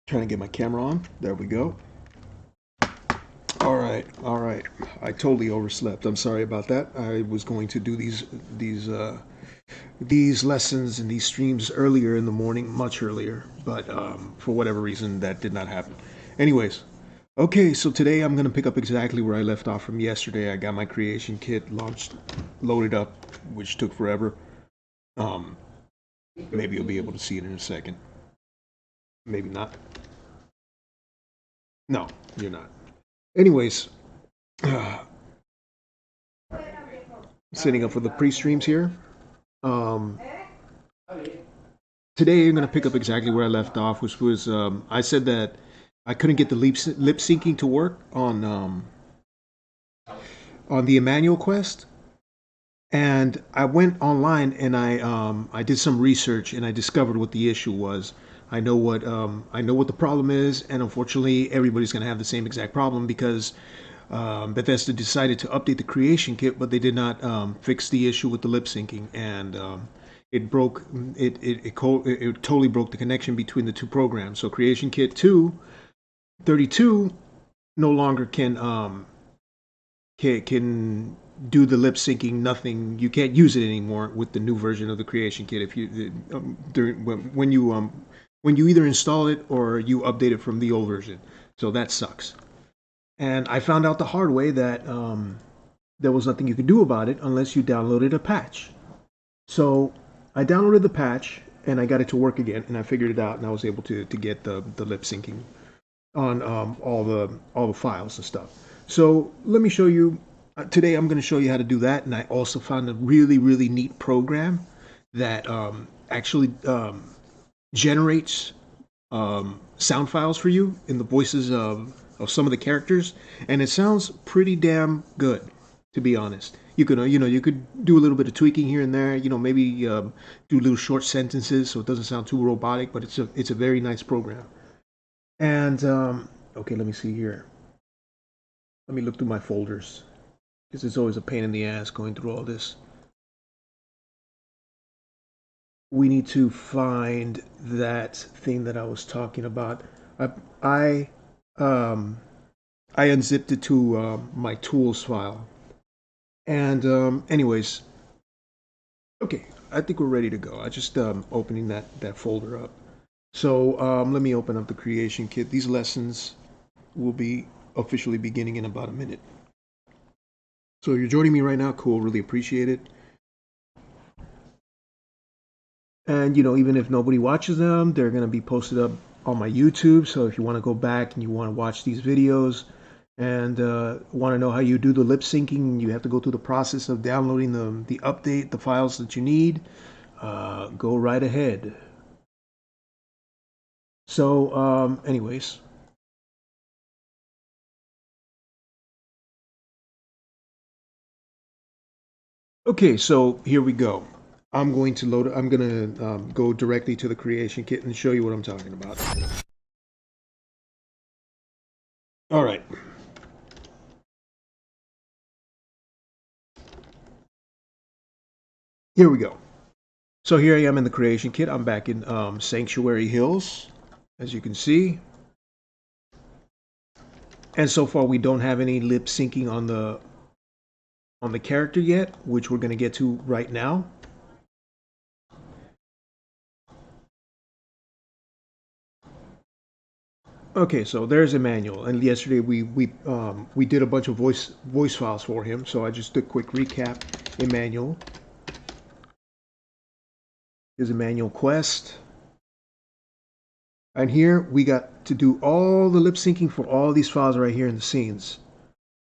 Trying to get my camera on. There we go. All right, all right. I totally overslept. I'm sorry about that. I was going to do these these lessons and these streams earlier in the morning, much earlier, but for whatever reason that did not happen. Anyways, okay. So today I'm gonna pick up exactly where I left off from yesterday. I got my creation kit launched, loaded up, which took forever. Um, Maybe you'll be able to see it in a second. Maybe not. No, you're not. Anyways, setting up for the pre-streams here. Um, Today I'm going to pick up exactly where I left off, which was I said that I couldn't get the lip syncing to work on the Emmanuel quest, and I went online and I did some research and I discovered what the issue was. I know what the problem is, and unfortunately everybody's going to have the same exact problem because Bethesda decided to update the creation kit, but they did not fix the issue with the lip syncing, and it broke it totally broke the connection between the two programs. So Creation Kit 2.32 no longer can do the lip syncing. Nothing. You can't use it anymore with the new version of the Creation Kit. If you during when you either install it or you update it from the old version. So that sucks. And I found out the hard way that there was nothing you could do about it unless you downloaded a patch. So I downloaded the patch and I got it to work again, and I figured it out, and I was able to get the lip syncing on all the files and stuff. So let me show you. Today I'm going to show you how to do that, and I also found a really neat program that actually generates sound files for you in the voices of some of the characters, and it sounds pretty damn good, to be honest. You could you could do a little bit of tweaking here and there. Maybe do little short sentences so it doesn't sound too robotic, but it's a very nice program. And okay, let me see here. Let me look through my folders because it's always a pain in the ass going through all this. We need to find that thing that I was talking about. I I um, I unzipped it to my tools file. And anyways, okay, I think we're ready to go. I just opening that folder up. So let me open up the creation kit. These lessons will be officially beginning in about a minute. So you're joining me right now, cool. Really appreciate it. And even if nobody watches them, they're gonna be posted up on my YouTube. So if you want to go back and you want to watch these videos and want to know how you do the lip syncing, you have to go through the process of downloading the update, the files that you need. Go right ahead. So, anyways, okay. So here we go. I'm going to load. I'm going to go directly to the creation kit and show you what I'm talking about. All right. Here we go. So here I am in the creation kit. I'm back in Sanctuary Hills, as you can see. And so far we don't have any lip syncing on the character yet, which we're going to get to right now. Okay, so there's Emmanuel, and yesterday we did a bunch of voice files for him. So I just did a quick recap. Emmanuel is Emmanuel Quest, and here we got to do all the lip syncing for all these files right here in the scenes.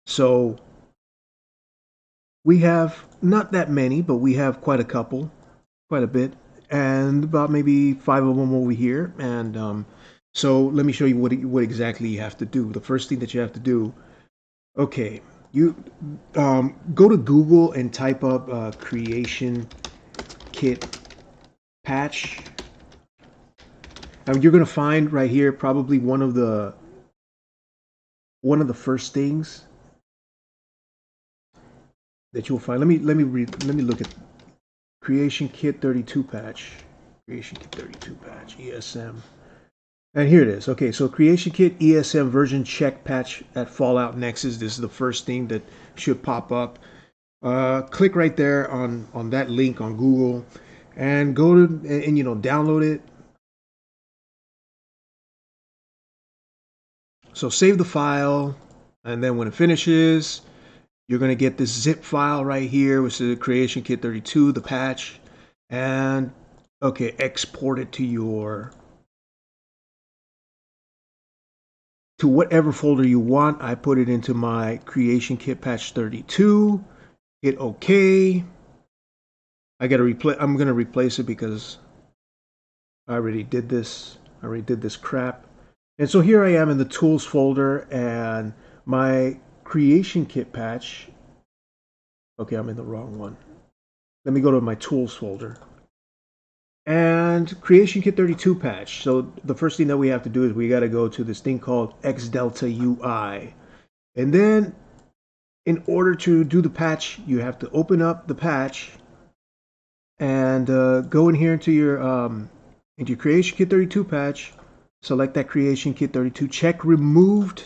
So we have not that many, but we have quite a couple, quite a bit, and about maybe 5 of them over here. And so let me show you what exactly you have to do. The first thing that you have to do, okay, you go to Google and type up creation kit patch. And you're gonna find right here probably one of the first things that you'll find. Let me look at creation kit 32 patch. Creation kit 32 patch ESM. And here it is. Okay, so Creation Kit ESM version check patch at Fallout Nexus. This is the first thing that should pop up. Click right there on that link on Google, and go to and download it. So save the file, and then when it finishes, you're going to get this zip file right here, which is Creation Kit 32, the patch, and okay, export it to whatever folder you want. I put it into my Creation Kit patch 32. Hit OK. I'm going to replace it because I already did this. I already did this crap. And so here I am in the tools folder, and my Creation Kit patch. Okay, I'm in the wrong one. Let me go to my tools folder. And Creation Kit 32 patch. So the first thing that we have to do is we got to go to this thing called XDelta UI. And then in order to do the patch, you have to open up the patch and go in here into your Creation Kit 32 patch. Select that Creation Kit 32, check removed.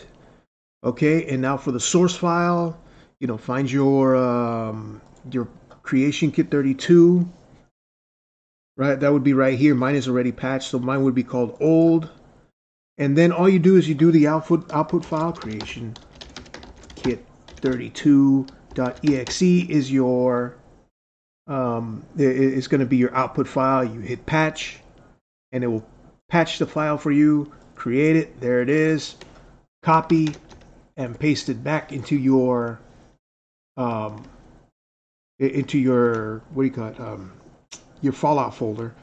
Okay, and now for the source file, find your Creation Kit 32. Right, that would be right here. Mine is already patched, so mine would be called old. And then all you do is you do the output file. Creation Kit 32.exe is your it's going to be your output file. You hit patch, and it will patch the file for you. Create it. There it is. Copy and paste it back into your what do you call it? Your Fallout folder.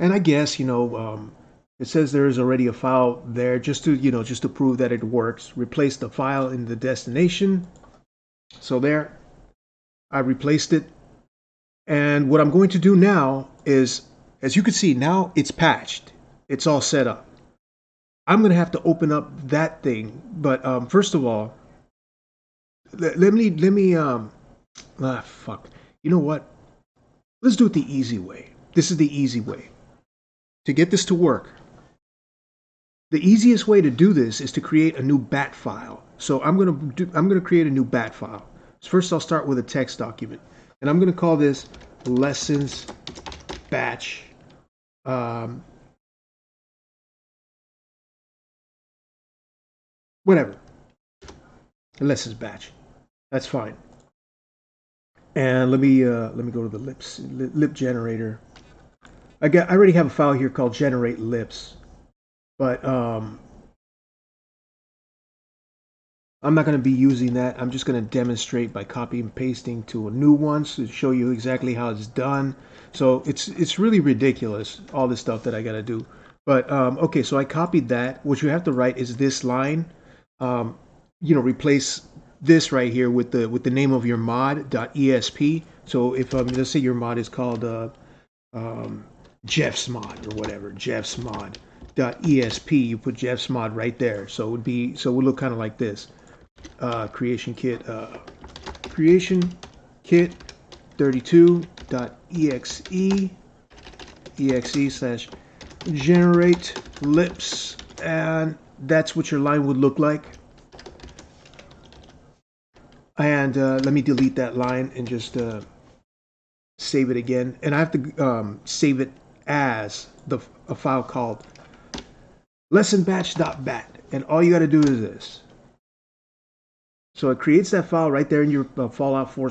And I guess it says there is already a file there, just to prove that it works. Replace the file in the destination. So there, I replaced it. And what I'm going to do now is, as you can see, now it's patched. It's all set up. I'm going to have to open up that thing, but first of all, let me fuck. You know what? Let's do it the easy way. This is the easy way. To get this to work, the easiest way to do this is to create a new bat file. So I'm gonna create a new bat file. So first I'll start with a text document. And I'm gonna call this lessons batch. Whatever. Lessons batch. That's fine. And let me go to the lip generator. I already have a file here called generate lips, but I'm not going to be using that. I'm just going to demonstrate by copy and pasting to a new one to show you exactly how it's done. So it's really ridiculous, all this stuff that I got to do. But okay, so I copied that. What you have to write is this line. Replace this right here with the name of your mod.esp. So if let's say your mod is called Jeff's mod or whatever, Jeff's mod.esp, you put Jeff's mod right there. So it would look kind of like this. Creation Kit 32.exe / generate lips, and that's what your line would look like. And let me delete that line and just save it again. And I have to save it as a file called lessonbatch.bat. And all you got to do is this. So it creates that file right there in your Fallout 4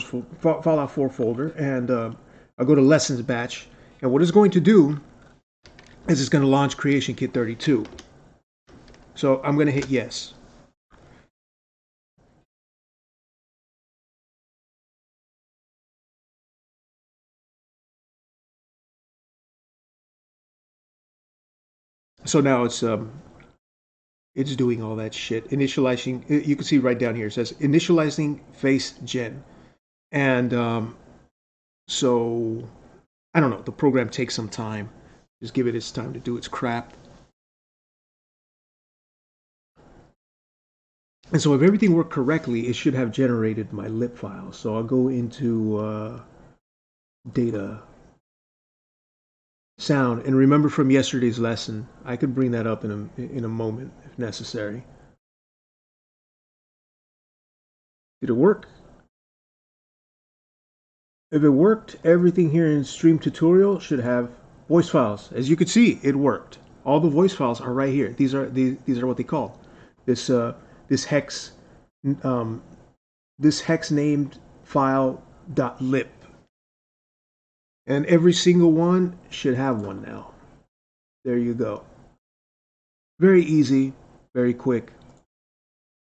folder. And I'll go to lessons batch. And what it's going to do is it's going to launch Creation Kit 32. So I'm going to hit yes. So now it's doing all that shit. Initializing, you can see right down here, it says initializing face gen. And so, I don't know, the program takes some time. Just give it its time to do its crap. And so if everything worked correctly, it should have generated my lip file. So I'll go into data, sound. And remember from yesterday's lesson, I could bring that up in a moment if necessary. Did it work? If it worked, everything here in Stream Tutorial should have voice files. As you can see, it worked. All the voice files are right here. These are what they call this this hex um, this hex named file .lip, and every single one should have one now. There you go. Very easy, very quick,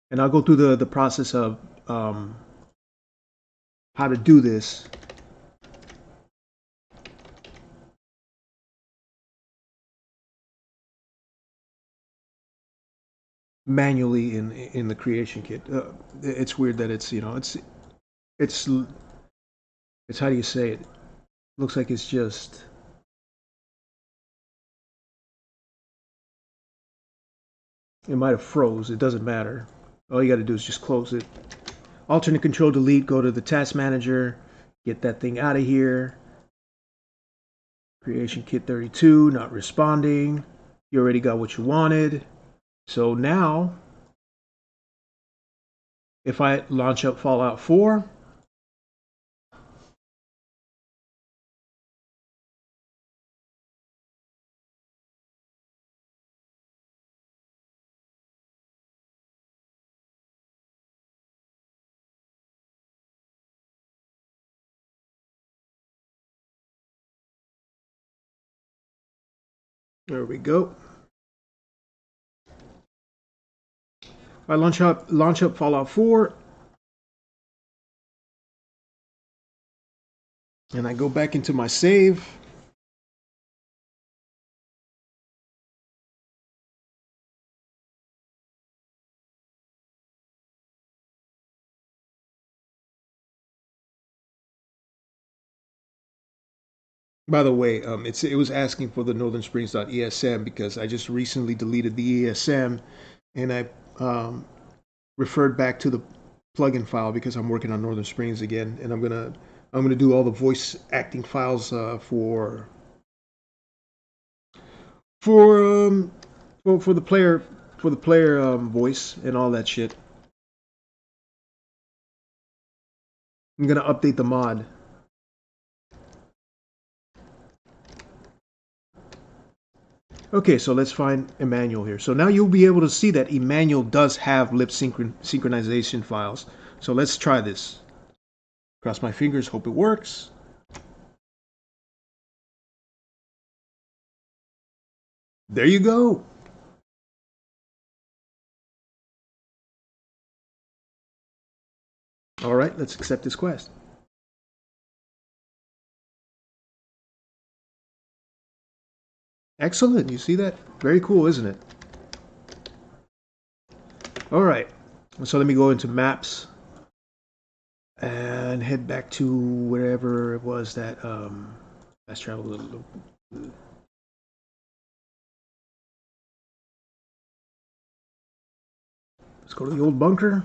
and I'll go through the process of how to do this. Manually in the creation kit. It's weird that it's it's it's how do you say it? Looks like it's just it might have froze. It doesn't matter. All you got to do is just close it. Alternate control delete. Go to the task manager. Get that thing out of here. Creation kit 32 not responding. You already got what you wanted. So now, if I launch up Fallout 4, there we go. I launch up Fallout 4, and I go back into my save. By the way, it was asking for the northernsprings.esm because I just recently deleted the ESM, and I referred back to the plugin file because I'm working on Northern Springs again, and I'm gonna do all the voice acting files for for the player voice and all that shit. I'm gonna update the mod. Okay, so let's find Emmanuel here. So now you'll be able to see that Emmanuel does have lip synchronization files. So let's try this. Cross my fingers, hope it works. There you go. All right, let's accept this quest. Excellent, you see that? Very cool, isn't it? All right, so let me go into maps and head back to wherever it was that fast travel. Let's go to the old bunker.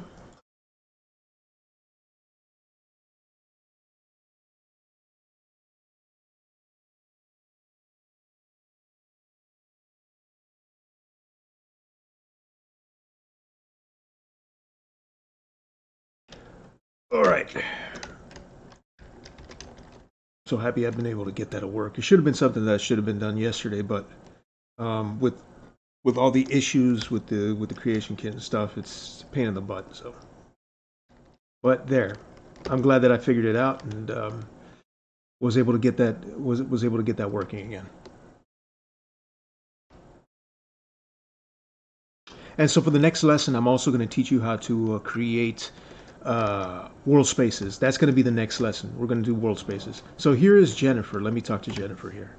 All right. So happy I've been able to get that to work. It should have been something that should have been done yesterday, but with all the issues with the creation kit and stuff, it's a pain in the butt. So, but there, I'm glad that I figured it out and was able to get that working again. And so for the next lesson, I'm also going to teach you how to create world spaces. That's going to be the next lesson. We're going to do world spaces. So here is Jennifer. Let me talk to Jennifer here.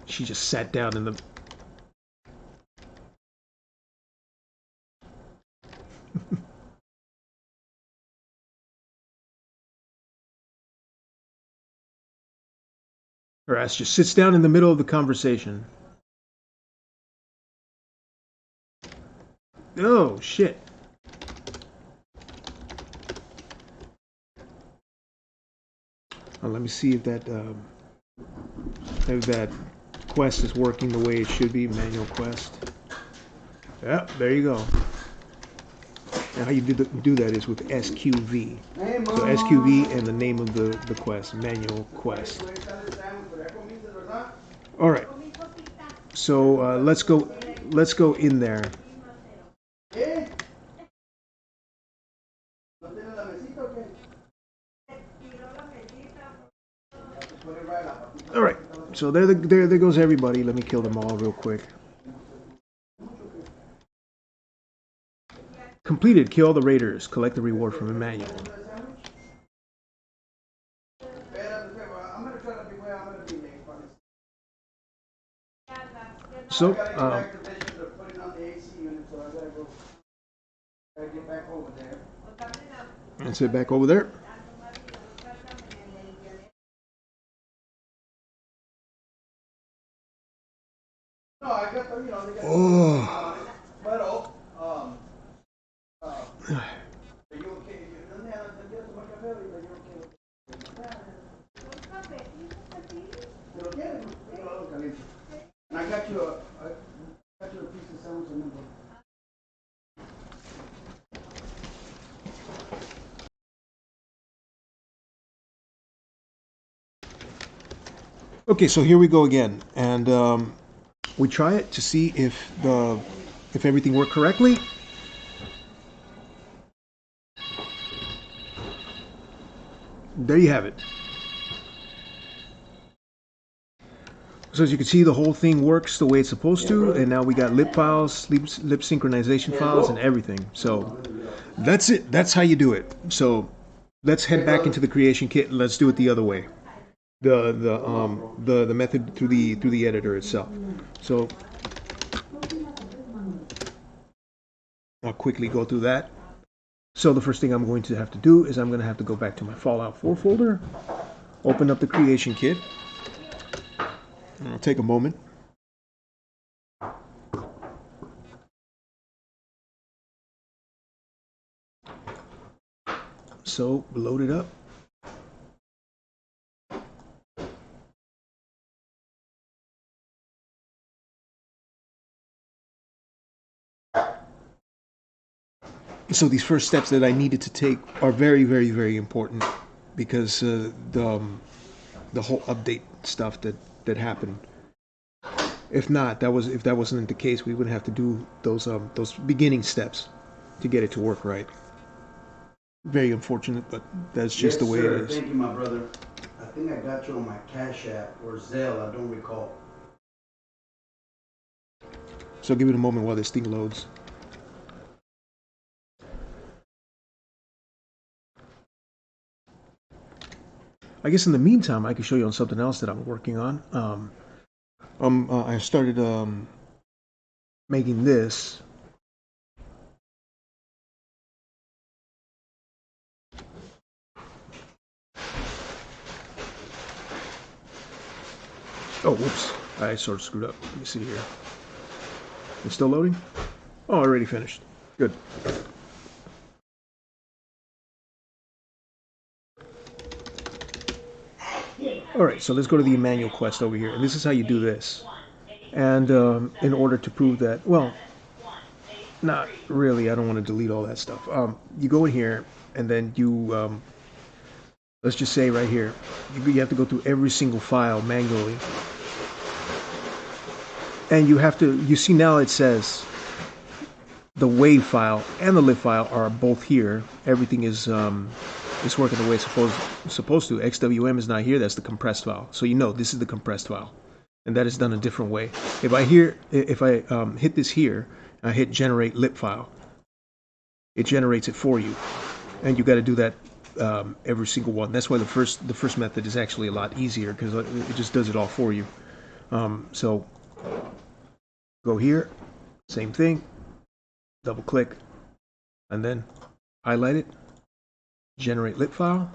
She just sat down in the... Her ass just sits down in the middle of the conversation. Oh, shit. Let me see if that quest is working the way it should be. Manual quest. Yeah, there you go. Now how you do that is with SQV. So SQV and the name of the quest, manual quest. All right. So let's go in there. All right. So there goes everybody. Let me kill them all real quick. Completed. Kill all the raiders. Collect the reward from Emmanuel. So, and sit back over there. Oh. I got you a piece of sandwich. Okay, so here we go again, and we try it to see if everything worked correctly. There you have it. So as you can see, the whole thing works the way it's supposed to, and now we got lip files, lip synchronization files, and everything. So that's it. That's how you do it. So let's head back into the creation kit and let's do it the other way. The method through the editor itself. So I'll quickly go through that. So the first thing I'm going to have to do is I'm going to have to go back to my Fallout 4 folder, open up the creation kit. It'll take a moment. So load it up. So these first steps that I needed to take are very, very, very important because the whole update stuff that happened. If that wasn't the case, we would have to do those beginning steps to get it to work right. Very unfortunate, but that's just the way it is. Thank you, my brother. I think I got you on my Cash App or Zelle. I don't recall. So give it a moment while this thing loads. I guess in the meantime, I can show you on something else that I'm working on. I started making this. Oh, whoops. I sort of screwed up. Let me see here. It's still loading? Oh, already finished. Good. Alright, so let's go to the Emmanuel quest over here. And this is how you do this. And in order to prove that, well, not really. I don't want to delete all that stuff. You go in here, and then you, let's just say right here, you have to go through every single file manually. And you see now it says the WAV file and the lib file are both here. Everything is working the way it's supposed to. XWM is not here. That's the compressed file. So you know this is the compressed file, and that is done a different way. If I hit this here, I hit generate lib file, it generates it for you, and you got to do that every single one. That's why the first method is actually a lot easier because it just does it all for you. So go here, same thing, double click, and then highlight it. Generate lib file.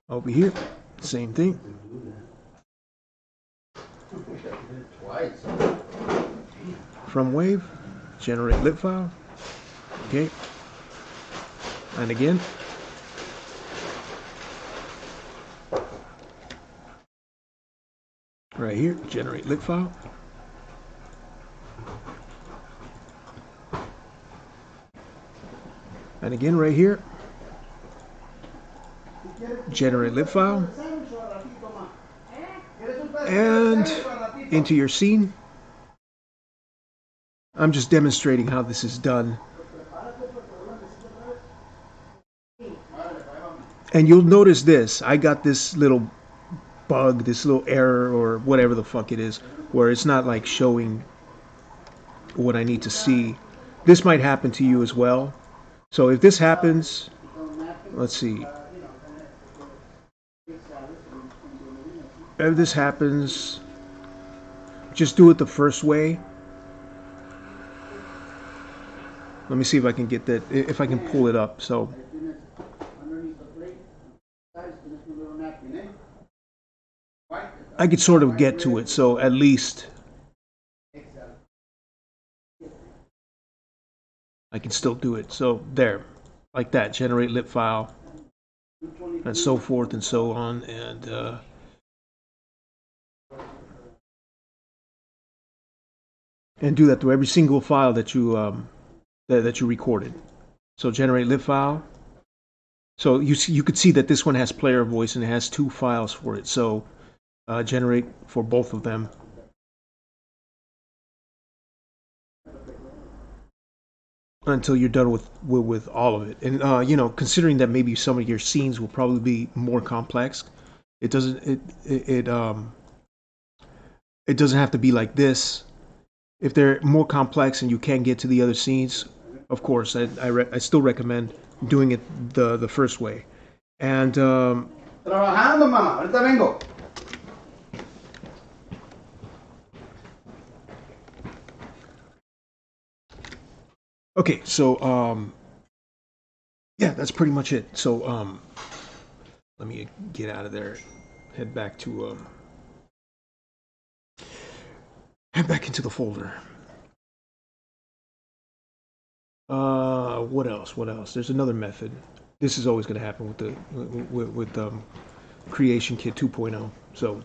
Over here, same thing. From WAV, generate lib file. Okay. And again. right here, generate lip file. And again right here, generate lip file. And into your scene. I'm just demonstrating how this is done. And you'll notice this. I got this little bug, this little error, or whatever the fuck it is, where it's not like showing what I need to see. This might happen to you as well. So if this happens, let's see. If this happens, just do it the first way. Let me see if I can get that, if I can pull it up. So I could sort of get to it. So at least I can still do it. So there, like that, generate lip file, and so forth and so on. And do that through every single file that you recorded. So generate lip file. So you could see that this one has player voice and it has 2 files for it. So generate for both of them. Until you're done with all of it. And considering that maybe some of your scenes will probably be more complex, it doesn't it doesn't have to be like this. If they're more complex and you can't get to the other scenes, of course, I still recommend doing it the first way. And Trabajando, mamá. Ahorita vengo. okay, so yeah, that's pretty much it. So let me get out of there, head back to head back into the folder. What else? What else? There's another method. This is always going to happen with the with Creation Kit 2.0. So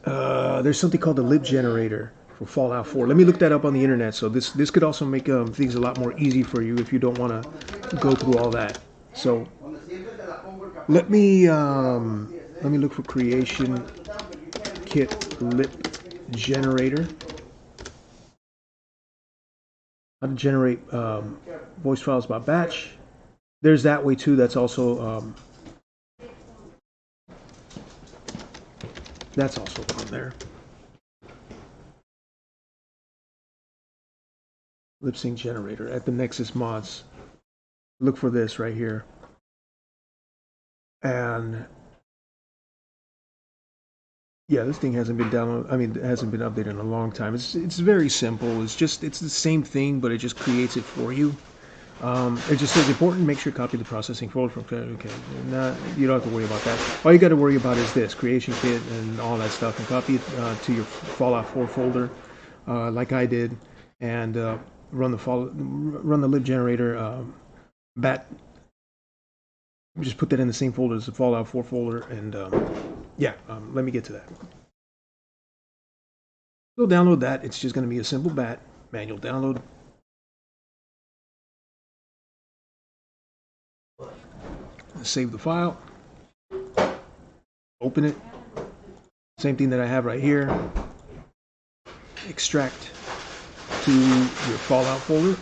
there's something called the lib generator for Fallout 4. Let me look that up on the internet. So this could also make things a lot more easy for you if you don't want to go through all that. So let me look for Creation Kit lib generator. How to generate voice files by batch. There's that way too. That's also on there. Lip sync generator at the Nexus mods. Look for this right here. And yeah, this thing hasn't been downloaded. I mean, it hasn't been updated in a long time. It's very simple. It's the same thing, but it just creates it for you. It just says important. Make sure copy the processing folder from. Okay, you don't have to worry about that. All you got to worry about is this Creation Kit and all that stuff, and copy it to your Fallout 4 folder, like I did, and run the lib generator bat. Just put that in the same folder as the Fallout 4 folder, and yeah, let me get to that. So download that. It's just going to be a simple bat manual download. Save the file. Open it. Same thing that I have right here. Extract to your Fallout folder.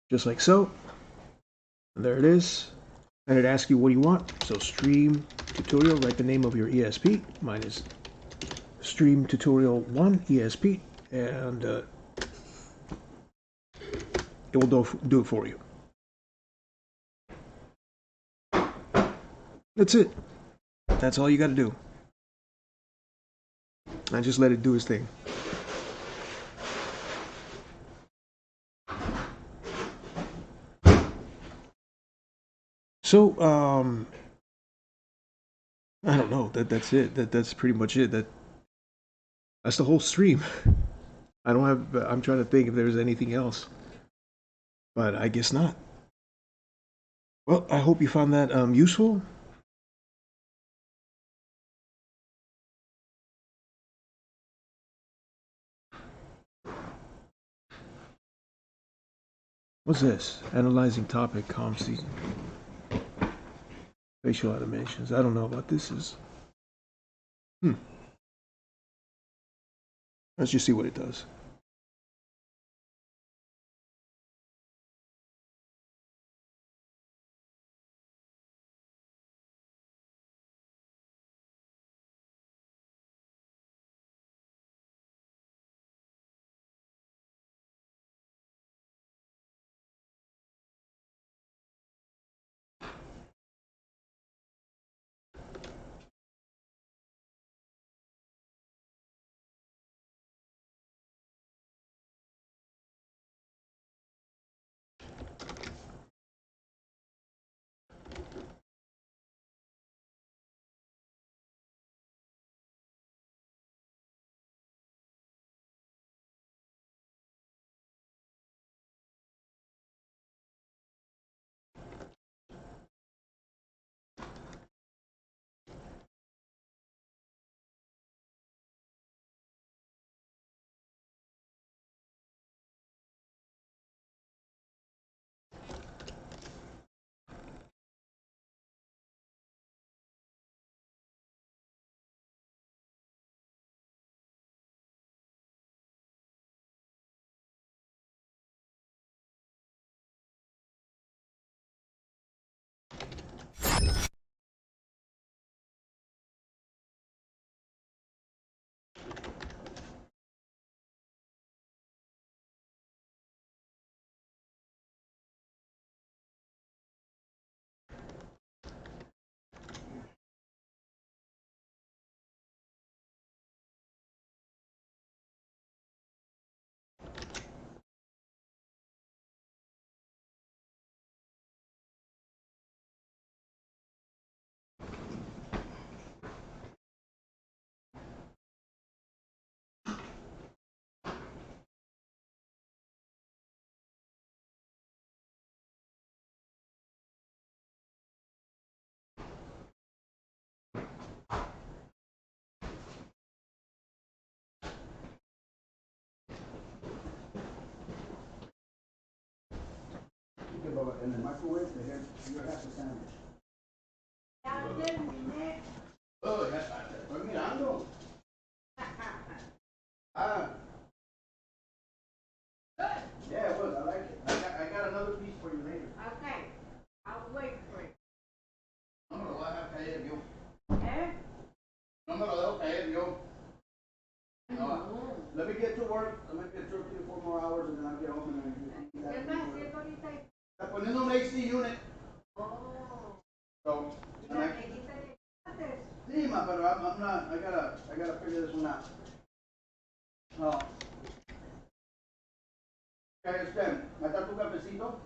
Just like so. And there it is. And it asks you what you want. So stream tutorial, write the name of your ESP. Mine is stream tutorial 1 ESP. And it will do it for you. That's it. That's all you got to do. And just let it do its thing. So, I don't know. That's it. That's pretty much it. That's the whole stream. I don't have. I'm trying to think if there's anything else, but I guess not. Well, I hope you found that useful. What's this? Analyzing topic, calm season, facial animations. I don't know about this. Is hmm. Let's just see what it does. Okay, Bubba, in the microwave, you're half a sandwich. Oh, ya está, te estoy mirando. Ah, yeah, it was. I like it. I got another piece for you later. Okay, I'll wait for it. No me lo voy a dejar caer yo. No me lo dejo caer yo. No. Let me get to work. Let me get through 3 or 4 more hours and then I'll get home and then you ¿Qué estás haciendo ahorita? Está poniendo un AC unit. Oh. So, and I, sí, ma, but I'm not. I gotta figure this one out. Oh. Okay, Stem, ¿me está tu cafecito?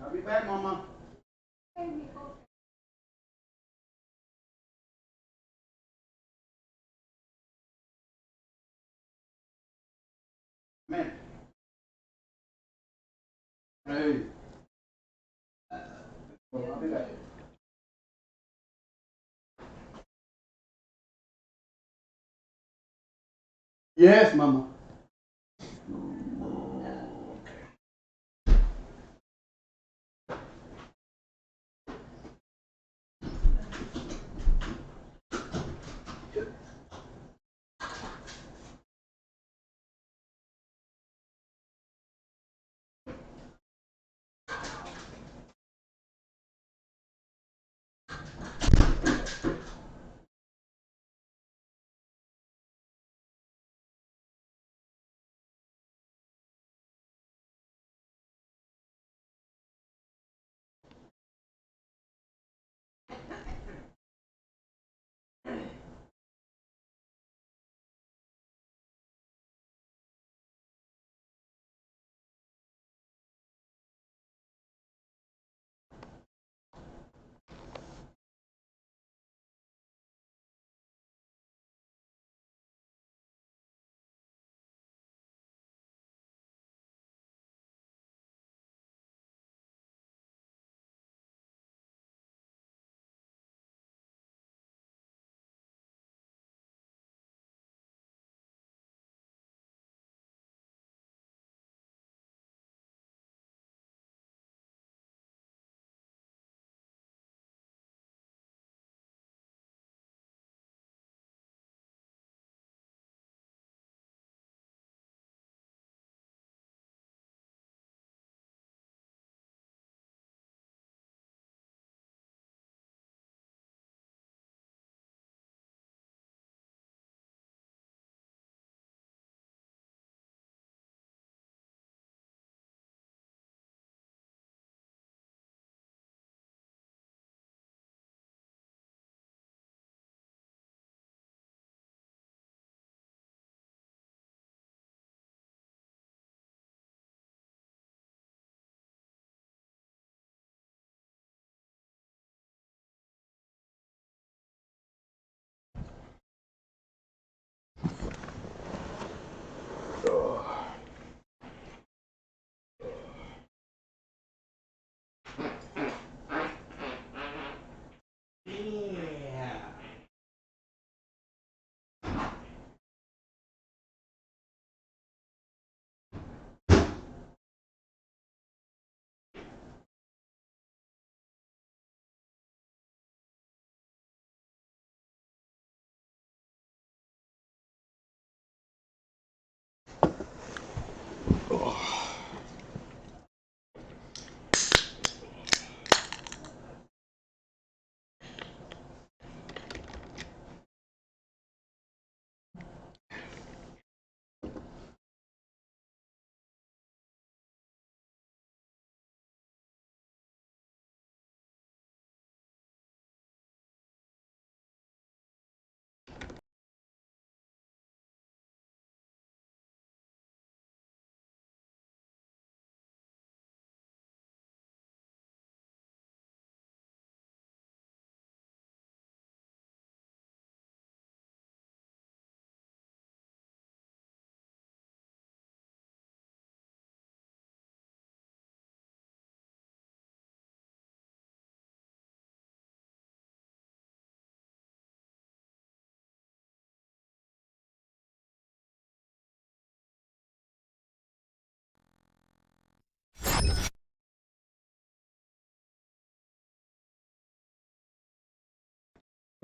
I'll be back, mama. Man. Hey. Well, I'll be back. Yes, mama.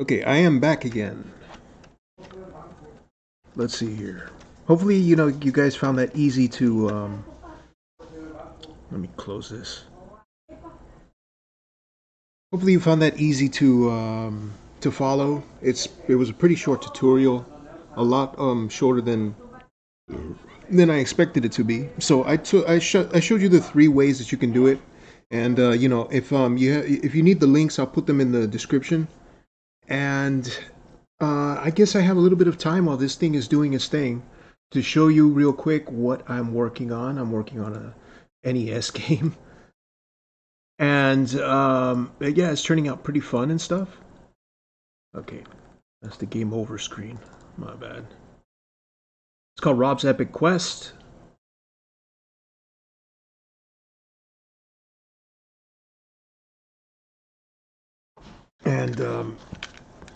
Okay, I am back again. Let's see here. Hopefully, you guys found that easy to. Let me close this. Hopefully, you found that easy to follow. It was a pretty short tutorial, a lot shorter than I expected it to be. So I showed you the three ways that you can do it, and if you need the links, I'll put them in the description. And I guess I have a little bit of time while this thing is doing its thing to show you real quick what I'm working on. I'm working on a NES game, and yeah, it's turning out pretty fun and stuff. Okay, that's the game over screen. My bad. It's called Rob's Epic Quest. And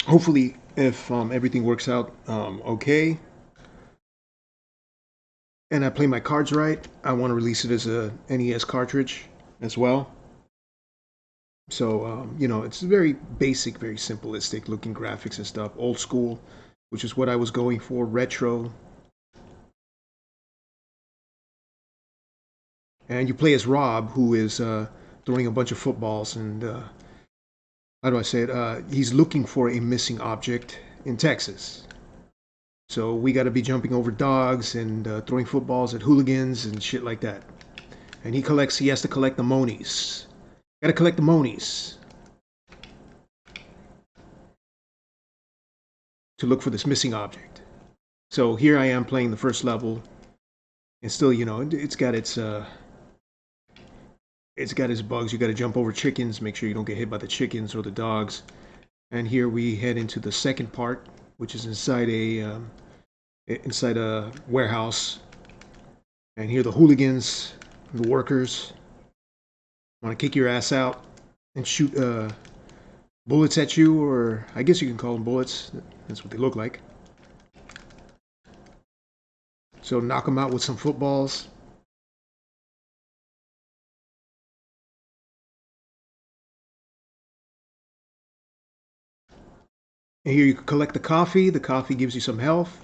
hopefully, if everything works out okay, and I play my cards right, I want to release it as a NES cartridge as well. So it's very basic, very simplistic looking graphics and stuff, old school, which is what I was going for, retro. And you play as Rob, who is throwing a bunch of footballs, and how do I say it? He's looking for a missing object in Texas. So we got to be jumping over dogs and throwing footballs at hooligans and shit like that. And he has to collect the monies. Got to collect the monies to look for this missing object. So here I am playing the first level, and still, it's got its bugs. You got to jump over chickens, make sure you don't get hit by the chickens or the dogs. And here we head into the second part, which is inside a warehouse. And here the hooligans, the workers, want to kick your ass out and shoot bullets at you, or I guess you can call them bullets. That's what they look like. So knock them out with some footballs. And here you can collect the coffee. The coffee gives you some health.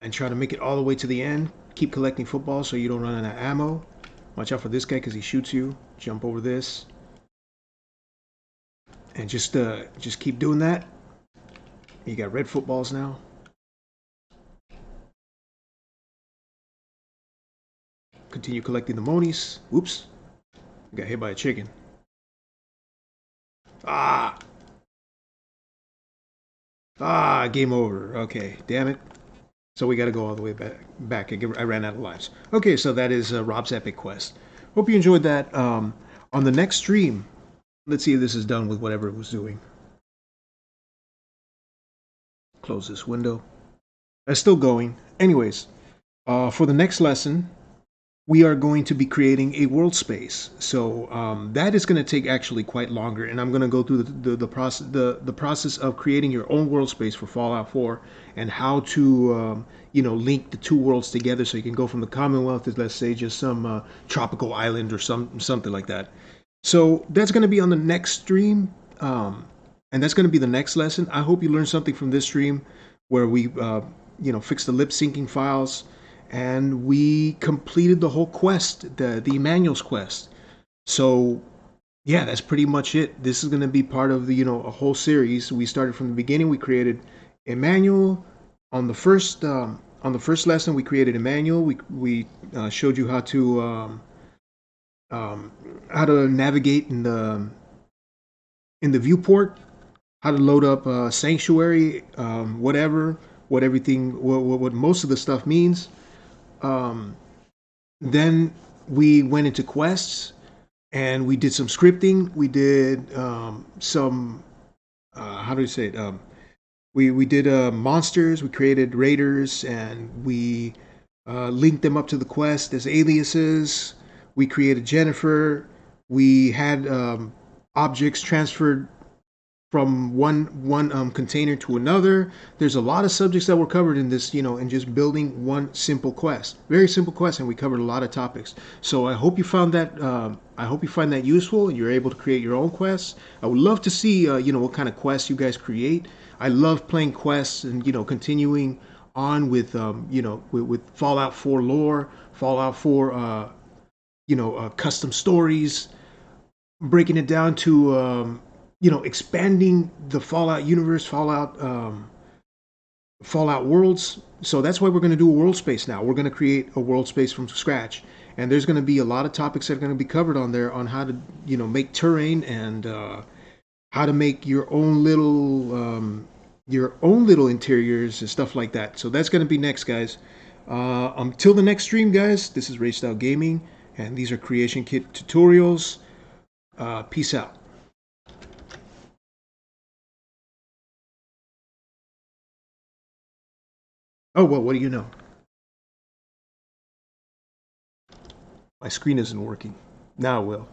And try to make it all the way to the end. Keep collecting footballs so you don't run out of ammo. Watch out for this guy because he shoots you. Jump over this. And just keep doing that. You got red footballs now. Continue collecting the monies. Whoops. Got hit by a chicken. Ah! Ah, game over. Okay, damn it. So we got to go all the way back. I ran out of lives. Okay, so that is Rob's Epic Quest. Hope you enjoyed that. On the next stream, let's see if this is done with whatever it was doing. Close this window. That's still going. Anyways, for the next lesson, we are going to be creating a world space. So that is going to take actually quite longer, and I'm going to go through the process of creating your own world space for Fallout 4 and how to link the two worlds together so you can go from the Commonwealth to, let's say, just some tropical island or something like that. So that's going to be on the next stream, and that's going to be the next lesson. I hope you learned something from this stream where we fix the lip syncing files, and we completed the whole quest, the Emmanuel's quest. So yeah, that's pretty much it. This is going to be part of the a whole series. We started from the beginning. We created Emmanuel on the first lesson. We created Emmanuel. We showed you how to navigate in the viewport, how to load up sanctuary, what most of the stuff means. Then we went into quests and we did some scripting. We did some how do you say it? We did monsters. We created raiders and we linked them up to the quest as aliases. We created Jennifer. We had objects transferred from one container to another. There's a lot of subjects that were covered in this, in just building one simple quest. Very simple quest, and we covered a lot of topics. So I hope you found that. I hope you find that useful. You're able to create your own quests. I would love to see, what kind of quests you guys create. I love playing quests and continuing on with, with Fallout 4 lore, Fallout 4, custom stories, breaking it down to expanding the Fallout universe, Fallout worlds. So that's why we're going to do a world space now. We're going to create a world space from scratch, and there's going to be a lot of topics that are going to be covered on there on how to make terrain and how to make your own little interiors and stuff like that. So that's going to be next, guys. Until the next stream, guys. This is RAGEStyle Gaming, and these are Creation Kit tutorials. Peace out. Oh, well, what do you know? My screen isn't working. Now it will.